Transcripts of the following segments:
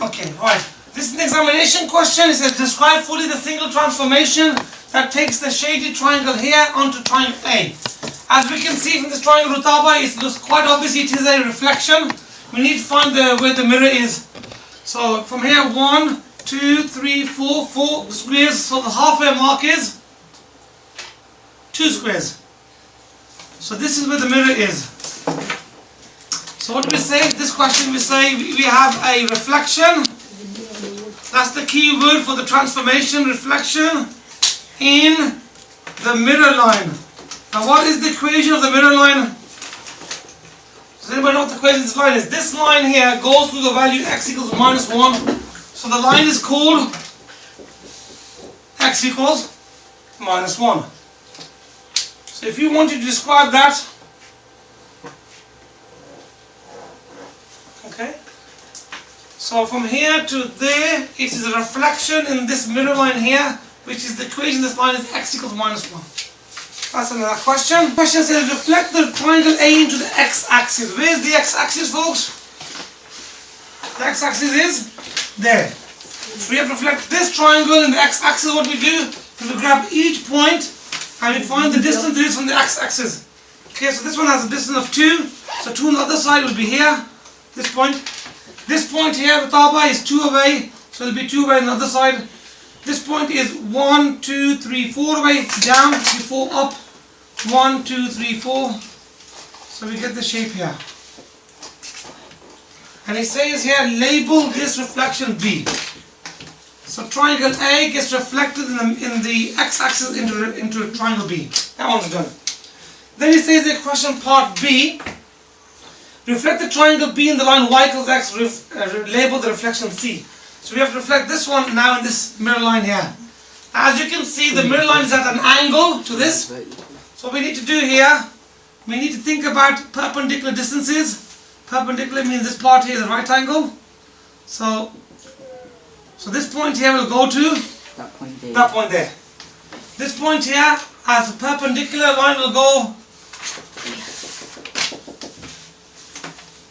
Okay, right. This is an examination question. It says describe fully the single transformation that takes the shaded triangle here onto triangle A. As we can see from this triangle Rutaba, it looks quite obvious it is a reflection. We need to find where the mirror is. So from here, 1, 2, 3, 4, 4 squares. So the halfway mark is 2 squares. So this is where the mirror is. So what do we say? This question we say we have a reflection. That's the key word for the transformation, reflection in the mirror line. Now what is the equation of the mirror line? Does anybody know what the equation of this line is? This line here goes through the value x equals minus 1. So the line is called x equals minus 1. So if you wanted to describe that, okay, so from here to there, it is a reflection in this mirror line here, which is the equation of this line is x equals minus 1. That's another question. Question says reflect the triangle A into the x-axis. Where is the x-axis, folks? The x-axis is there. So we have to reflect this triangle in the x-axis. What we do is we grab each point and we find the distance it is from the x-axis. Okay, so this one has a distance of 2. So 2 on the other side will be here. This point. This point here, Rutaba, is 2 away. So it will be 2 away on the other side. This point is 1, 2, 3, 4 away. Down, 4 up. 1, 2, 3, 4. So we get the shape here. And it says here, label this reflection B. So triangle A gets reflected in the x-axis into triangle B. That one's done. Then it says the question part B. Reflect the triangle B in the line y equals x. Label the reflection C. So we have to reflect this one now in this mirror line here. As you can see, the mirror line is at an angle to this. So what we need to do here, we need to think about perpendicular distances. Perpendicular means this part here is a right angle. So this point here will go to that point there. This point here, as a perpendicular line will go.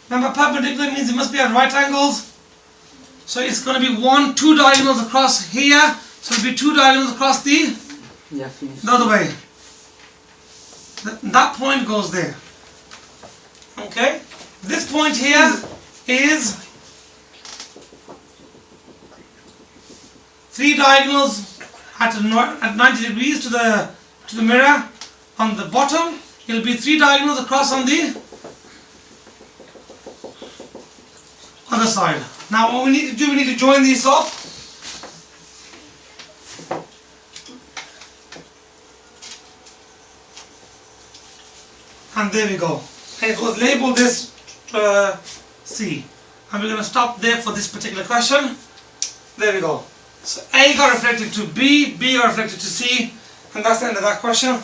Remember, perpendicular means it must be at right angles. So it's going to be 1, 2 diagonals across here. So it will be 2 diagonals across the other way. That point goes there. Okay. This point here is 3 diagonals at 90 degrees to the mirror. On the bottom, it will be 3 diagonals across on the other side. Now what we need to do, we need to join these up. And there we go. Okay, so let's label this C. And we're going to stop there for this particular question. There we go. So A got reflected to B, B got reflected to C, and that's the end of that question.